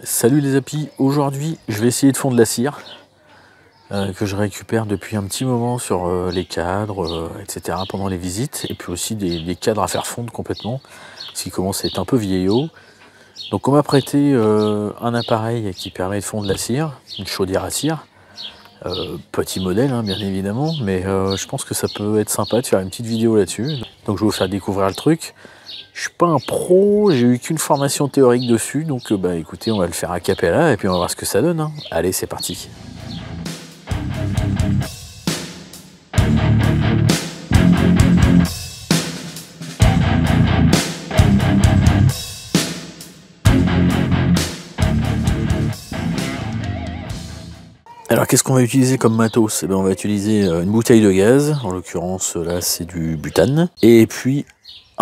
Salut les apis, aujourd'hui je vais essayer de fondre la cire que je récupère depuis un petit moment sur les cadres, etc. pendant les visites, et puis aussi des cadres à faire fondre complètement, ce qui commence à être un peu vieillot. Donc on m'a prêté un appareil qui permet de fondre la cire, une chaudière à cire, petit modèle hein, bien évidemment, mais je pense que ça peut être sympa de faire une petite vidéo là-dessus. Donc je vais vous faire découvrir le truc. Je suis pas un pro, j'ai eu qu'une formation théorique dessus, donc bah écoutez, on va le faire a cappella et puis on va voir ce que ça donne, hein. Allez, c'est parti. Alors qu'est-ce qu'on va utiliser comme matos? Eh ben, on va utiliser une bouteille de gaz, en l'occurrence là c'est du butane, et puis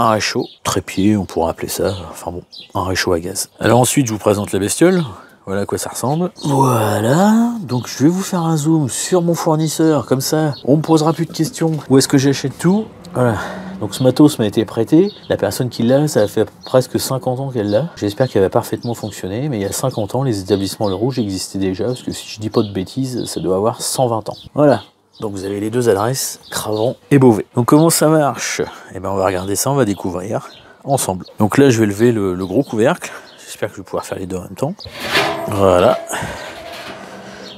un réchaud, trépied on pourra appeler ça, enfin bon, un réchaud à gaz. Alors ensuite je vous présente la bestiole, voilà à quoi ça ressemble. Voilà, donc je vais vous faire un zoom sur mon fournisseur, comme ça on me posera plus de questions. Où est-ce que j'achète tout? Voilà. Donc ce matos m'a été prêté, la personne qui l'a, ça fait presque 50 ans qu'elle l'a. J'espère qu'elle va parfaitement fonctionner, mais il y a 50 ans, les établissements Le Rouge existaient déjà, parce que si je dis pas de bêtises, ça doit avoir 120 ans. Voilà, donc vous avez les deux adresses, Cravant et Beauvais. Donc comment ça marche? Eh ben on va regarder ça, on va découvrir ensemble. Donc là je vais lever le gros couvercle, j'espère que je vais pouvoir faire les deux en même temps. Voilà.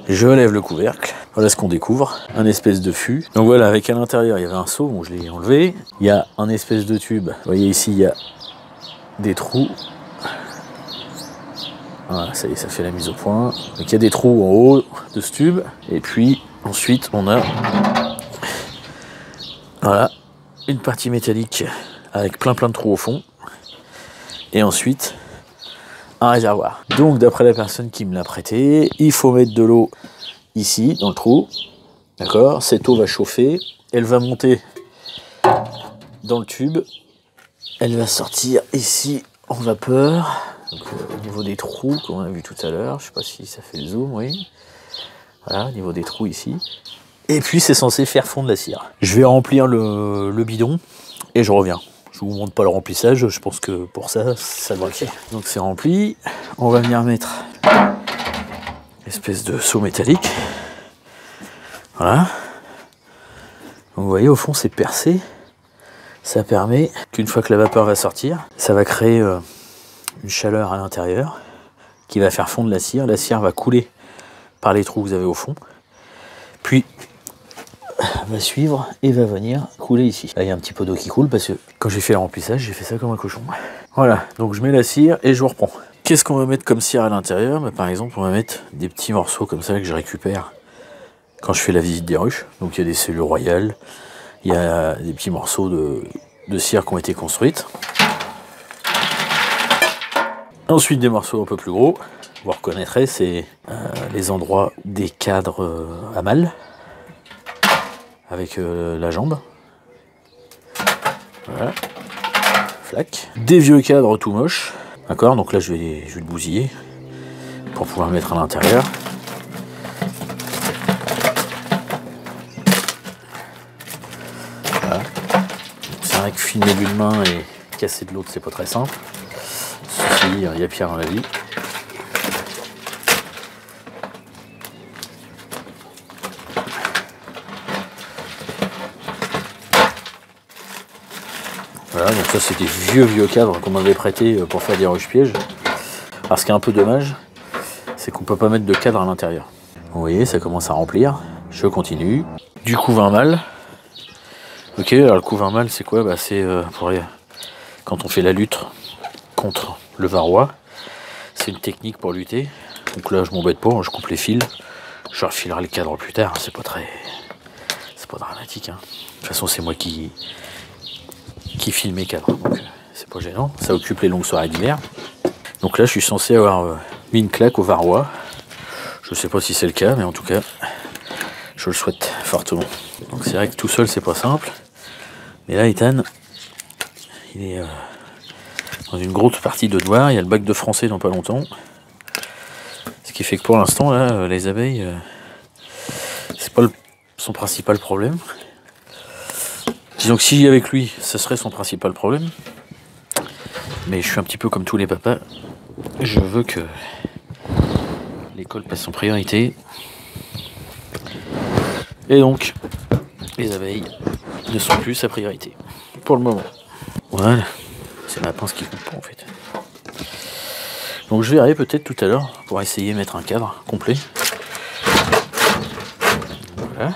Je lève le couvercle, voilà ce qu'on découvre, un espèce de fût. Donc voilà, avec à l'intérieur il y avait un seau, bon je l'ai enlevé. Il y a un espèce de tube, vous voyez ici il y a des trous. Voilà, ça y est, ça fait la mise au point. Donc il y a des trous en haut de ce tube. Et puis ensuite on a voilà, une partie métallique avec plein de trous au fond. Et ensuite un réservoir. Donc d'après la personne qui me l'a prêté, il faut mettre de l'eau ici dans le trou, d'accord. Cette eau va chauffer, elle va monter dans le tube, elle va sortir ici en vapeur. Donc, au niveau des trous qu'on a vu tout à l'heure, je sais pas si ça fait le zoom, oui. Voilà, au niveau des trous ici. Et puis c'est censé faire fondre la cire. Je vais remplir le bidon et je reviens. Je vous montre pas le remplissage, je pense que pour ça, ça doit le faire. Donc c'est rempli, on va venir mettre une espèce de seau métallique. Voilà. Donc vous voyez, au fond c'est percé. Ça permet qu'une fois que la vapeur va sortir, ça va créer une chaleur à l'intérieur qui va faire fondre la cire va couler par les trous que vous avez au fond, puis va suivre et va venir couler ici. Là il y a un petit peu d'eau qui coule parce que quand j'ai fait le remplissage, j'ai fait ça comme un cochon. Voilà, donc je mets la cire et je vous reprends. Qu'est-ce qu'on va mettre comme cire à l'intérieur? Bah, par exemple, on va mettre des petits morceaux comme ça que je récupère quand je fais la visite des ruches. Donc il y a des cellules royales, il y a des petits morceaux de cire qui ont été construites. Ensuite des morceaux un peu plus gros, vous reconnaîtrez, c'est les endroits des cadres à malle, avec la jambe. Voilà. Flac. Des vieux cadres tout moches. D'accord, donc là je vais le bousiller pour pouvoir le mettre à l'intérieur. Voilà. C'est vrai que filmer d'une main et casser de l'autre, c'est pas très simple. Ceci, il y a Pierre dans la vie. Voilà, donc ça c'est des vieux cadres qu'on m'avait prêté pour faire des ruches pièges. Alors ce qui est un peu dommage, c'est qu'on peut pas mettre de cadre à l'intérieur. Vous voyez, ça commence à remplir. Je continue. Du couvain mâle. Ok, alors le couvain mâle c'est quoi? Bah, c'est pour quand on fait la lutte contre le varroa. C'est une technique pour lutter. Donc là je m'embête pas, je coupe les fils. Je refilerai le cadre plus tard, c'est pas dramatique. Hein. De toute façon c'est moi qui file mes cadres, donc c'est pas gênant. Ça occupe les longues soirées d'hiver. Donc là je suis censé avoir mis une claque au varroa. Je sais pas si c'est le cas, mais en tout cas je le souhaite fortement. Donc c'est vrai que tout seul c'est pas simple. Mais là Ethan, il est dans une grosse partie de devoir. Il y a le bac de français dans pas longtemps. Ce qui fait que pour l'instant là, les abeilles, c'est pas son principal problème. Disons que si avec lui, ça serait son principal problème. Mais je suis un petit peu comme tous les papas. Je veux que l'école passe en priorité. Et donc, les abeilles ne sont plus sa priorité, pour le moment. Voilà, c'est ma pince qui coupe pas en fait. Donc je verrai peut-être tout à l'heure pour essayer de mettre un cadre complet. Voilà,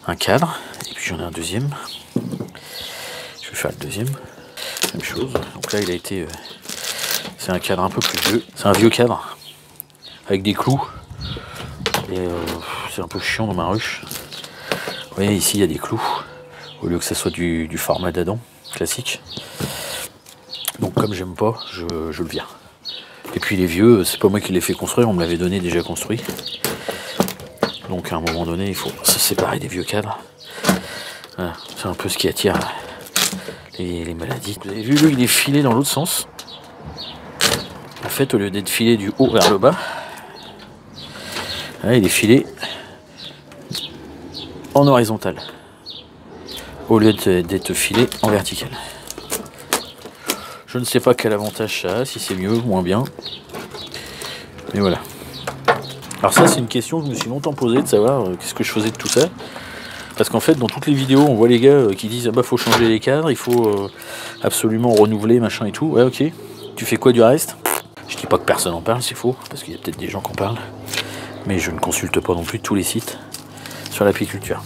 un cadre, et puis j'en ai un deuxième. Je vais faire le deuxième, même chose. Donc là il a été, c'est un cadre un peu plus vieux, c'est un vieux cadre avec des clous. Et c'est un peu chiant dans ma ruche. Vous voyez ici il y a des clous au lieu que ça soit du format d'Adam classique. Donc comme j'aime pas, je le vire. Et puis les vieux, c'est pas moi qui les fait construire, on me l'avait donné déjà construit. Donc à un moment donné, il faut se séparer des vieux cadres. Voilà, c'est un peu ce qui attire les maladies. Vous avez vu, lui, il est filé dans l'autre sens. En fait, au lieu d'être filé du haut vers le bas, là, il est filé en horizontal, au lieu d'être filé en vertical. Je ne sais pas quel avantage ça a, si c'est mieux ou moins bien. Mais voilà. Alors ça, c'est une question que je me suis longtemps posée, de savoir qu'est-ce que je faisais de tout ça. Parce qu'en fait, dans toutes les vidéos, on voit les gars qui disent « Ah bah, faut changer les cadres, il faut absolument renouveler, machin et tout. » Ouais, ok. Tu fais quoi du reste? Je dis pas que personne en parle, c'est faux, parce qu'il y a peut-être des gens qui en parlent. Mais je ne consulte pas non plus tous les sites sur l'apiculture.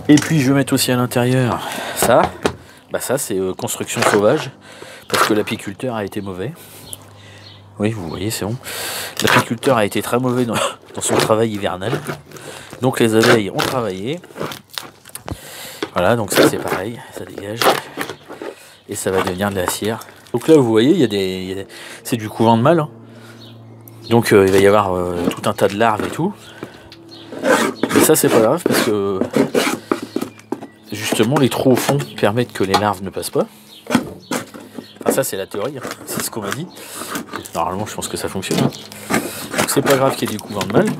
Et puis, je vais mettre aussi à l'intérieur ça. Bah ça, c'est construction sauvage. Parce que l'apiculteur a été mauvais. Oui, vous voyez, c'est bon. L'apiculteur a été très mauvais dans son travail hivernal. Donc les abeilles ont travaillé. Voilà, donc ça c'est pareil, ça dégage. Et ça va devenir de la cire. Donc là, vous voyez, c'est du couvent de mâles. Hein. Donc il va y avoir tout un tas de larves et tout. Mais ça, c'est pas grave parce que justement, les trous au fond permettent que les larves ne passent pas. Enfin, ça, c'est la théorie, hein. C'est ce qu'on m'a dit. Normalement, je pense que ça fonctionne. Hein. Donc, c'est pas grave qu'il y ait du couvent de mâles.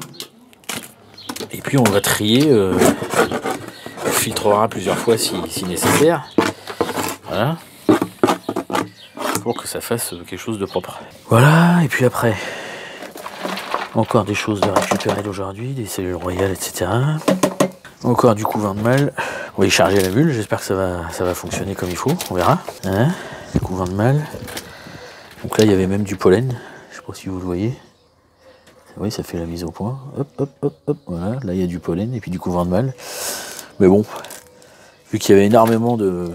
Et puis, on va trier. On filtrera plusieurs fois si nécessaire. Voilà. Pour que ça fasse quelque chose de propre. Voilà, et puis après, encore des choses de récupérer d'aujourd'hui, des cellules royales, etc. Encore du couvent de mâles. On va y charger la bulle, j'espère que ça va fonctionner comme il faut, on verra. Hein, couvent de mâles. Donc là, il y avait même du pollen, je sais pas si vous le voyez. Oui, ça fait la mise au point. Hop, hop, hop, hop, voilà. Là, il y a du pollen et puis du couvent de mâles. Mais bon, vu qu'il y avait énormément de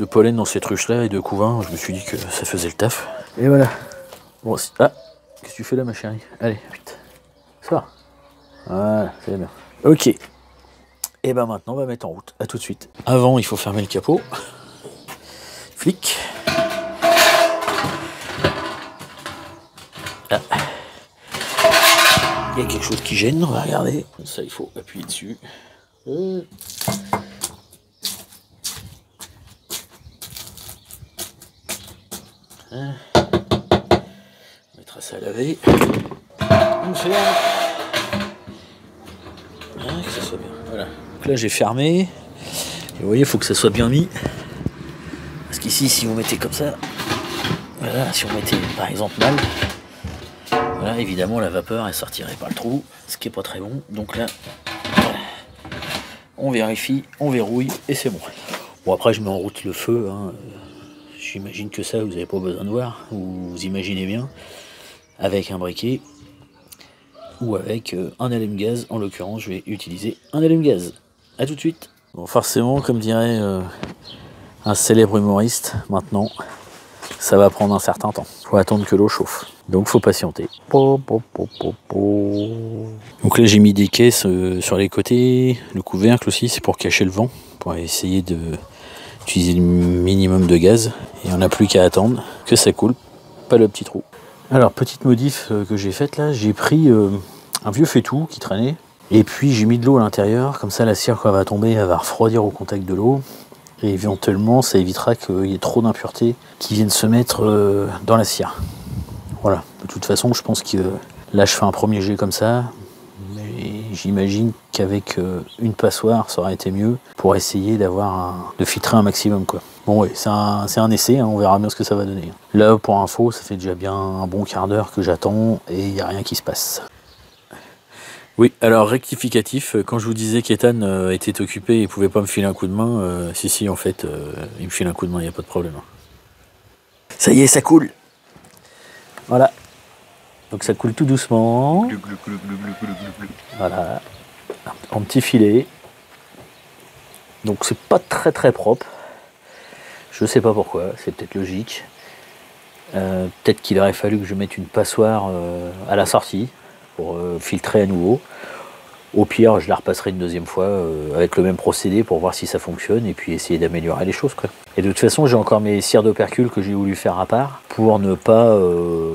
pollen dans cette ruche-là et de couvain, je me suis dit que ça faisait le taf. Et voilà. Bon, ah, qu'est-ce que tu fais là, ma chérie? Allez, vite. Ça va. Voilà, c'est bien. Ok. Et ben maintenant, on va mettre en route. À tout de suite. Avant, il faut fermer le capot. Flic. Ah. Il y a quelque chose qui gêne, on va regarder. Ça, il faut appuyer dessus. Hein. On mettra ça à laver. On ferme. Hein, que ça soit bien. Voilà. Donc là, j'ai fermé. Et vous voyez, il faut que ça soit bien mis. Parce qu'ici, si vous mettez comme ça, voilà, si on mettait par exemple mal, voilà, évidemment, la vapeur, elle sortirait par le trou, ce qui est pas très bon. Donc là, voilà, on vérifie, on verrouille et c'est bon. Bon, après, je mets en route le feu. Hein. J'imagine que ça, vous n'avez pas besoin de voir. Vous imaginez bien. Avec un briquet ou avec un allume-gaz. En l'occurrence, je vais utiliser un allume-gaz. A tout de suite. Bon, forcément, comme dirait un célèbre humoriste, maintenant, ça va prendre un certain temps. Faut attendre que l'eau chauffe. Donc, faut patienter. Donc là, j'ai mis des caisses sur les côtés. Le couvercle aussi, c'est pour cacher le vent. Pour essayer d'utiliser le minimum de gaz. Et on n'a plus qu'à attendre que ça coule. Pas le petit trou. Alors, petite modif que j'ai faite là, j'ai pris un vieux faitout qui traînait. Et puis, j'ai mis de l'eau à l'intérieur. Comme ça, la cire, quand elle va tomber, elle va refroidir au contact de l'eau. Et éventuellement, ça évitera qu'il y ait trop d'impuretés qui viennent se mettre dans la cire. Voilà. De toute façon, je pense que là, je fais un premier jet comme ça. Mais j'imagine qu'avec une passoire, ça aurait été mieux pour essayer de filtrer un maximum, quoi. Bon oui, c'est un essai, hein, on verra bien ce que ça va donner. Là, pour info, ça fait déjà bien un bon quart d'heure que j'attends et il n'y a rien qui se passe. Oui, alors rectificatif, quand je vous disais qu'Ethan était occupé et pouvait pas me filer un coup de main, si, en fait, il me file un coup de main, il n'y a pas de problème. Ça y est, ça coule. Voilà. Donc ça coule tout doucement. Voilà. En petit filet. Donc c'est pas très très propre. Je sais pas pourquoi, c'est peut-être logique. Peut-être qu'il aurait fallu que je mette une passoire à la sortie pour filtrer à nouveau. Au pire, je la repasserai une deuxième fois avec le même procédé pour voir si ça fonctionne et puis essayer d'améliorer les choses, quoi. Et de toute façon, j'ai encore mes cires d'opercule que j'ai voulu faire à part pour ne pas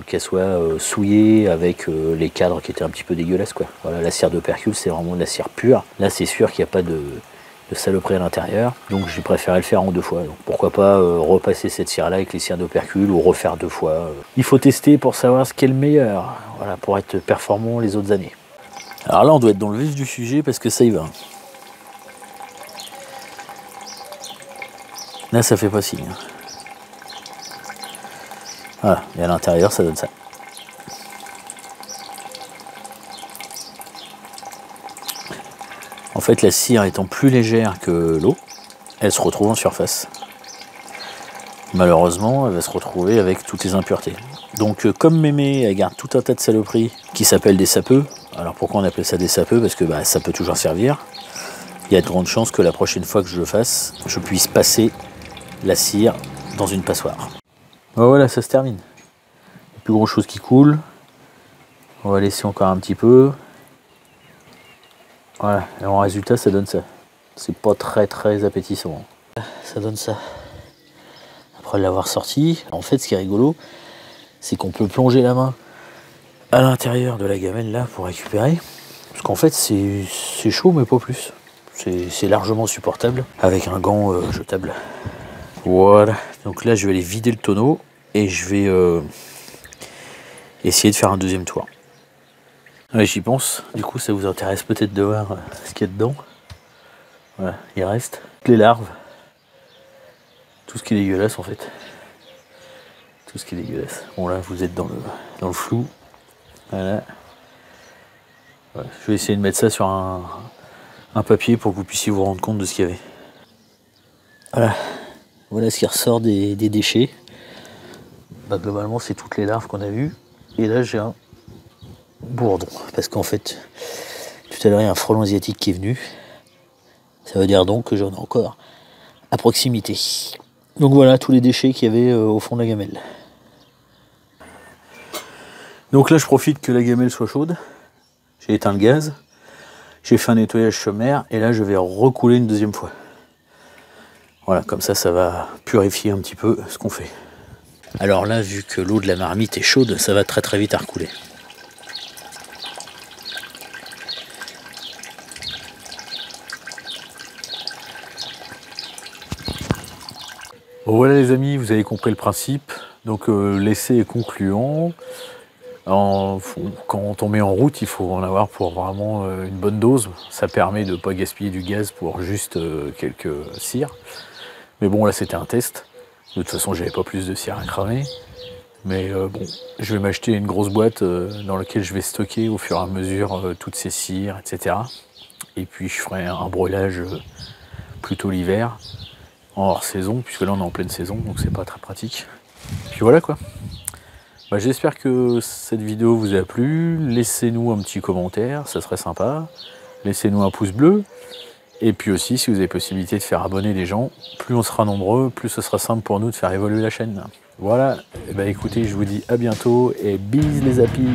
qu'elles soient souillées avec les cadres qui étaient un petit peu dégueulasses, quoi. Voilà, la cire d'opercule, c'est vraiment de la cire pure. Là, c'est sûr qu'il n'y a pas de saloperie à l'intérieur, donc j'ai préféré le faire en 2 fois. Donc pourquoi pas repasser cette cire là avec les cires d'opercule ou refaire 2 fois. Il faut tester pour savoir ce qui est le meilleur, voilà, pour être performant les autres années. Alors là on doit être dans le vif du sujet parce que ça y va. Là ça fait pas signe. Voilà, et à l'intérieur ça donne ça. En fait, la cire étant plus légère que l'eau, elle se retrouve en surface. Malheureusement, elle va se retrouver avec toutes les impuretés. Donc, comme mémé, elle garde tout un tas de saloperies qui s'appellent des sapeux. Alors, pourquoi on appelle ça des sapeux? Parce que ça peut toujours servir. Il y a de grandes chances que la prochaine fois que je le fasse, je puisse passer la cire dans une passoire. Voilà, ça se termine. Il n'y a plus grand chose qui coule. On va laisser encore un petit peu. Voilà, et en résultat ça donne ça. C'est pas très très appétissant. Ça donne ça. Après l'avoir sorti, en fait ce qui est rigolo, c'est qu'on peut plonger la main à l'intérieur de la gamelle là pour récupérer. Parce qu'en fait c'est chaud mais pas plus. C'est largement supportable avec un gant jetable. Voilà, donc là je vais aller vider le tonneau et je vais essayer de faire un deuxième tour. Ouais, j'y pense, du coup ça vous intéresse peut-être de voir ce qu'il y a dedans. Voilà, il reste les larves, tout ce qui est dégueulasse en fait. Tout ce qui est dégueulasse. Bon là vous êtes dans le flou. Voilà. Ouais, je vais essayer de mettre ça sur un papier pour que vous puissiez vous rendre compte de ce qu'il y avait. Voilà, voilà ce qui ressort des déchets. Globalement c'est toutes les larves qu'on a vues. Et là j'ai un bourdon, parce qu'en fait tout à l'heure il y a un frelon asiatique qui est venu, ça veut dire donc que j'en ai encore à proximité. Donc voilà tous les déchets qu'il y avait au fond de la gamelle. Donc là je profite que la gamelle soit chaude, j'ai éteint le gaz, j'ai fait un nettoyage sommaire et là je vais recouler une deuxième fois. Voilà, comme ça va purifier un petit peu ce qu'on fait. Alors là vu que l'eau de la marmite est chaude, ça va très très vite à recouler. Voilà les amis, vous avez compris le principe. Donc l'essai est concluant. Quand on met en route, il faut en avoir pour vraiment une bonne dose. Ça permet de ne pas gaspiller du gaz pour juste quelques cires. Mais bon, là c'était un test. De toute façon, j'avais pas plus de cire à cramer. Mais bon, je vais m'acheter une grosse boîte dans laquelle je vais stocker au fur et à mesure toutes ces cires, etc. Et puis je ferai un brûlage plutôt l'hiver, en hors saison, puisque là on est en pleine saison, donc c'est pas très pratique. Puis voilà quoi. J'espère que cette vidéo vous a plu. Laissez-nous un petit commentaire, ça serait sympa. Laissez-nous un pouce bleu. Et puis aussi, si vous avez possibilité de faire abonner les gens, plus on sera nombreux, plus ce sera simple pour nous de faire évoluer la chaîne. Voilà, écoutez, je vous dis à bientôt et bis les apis.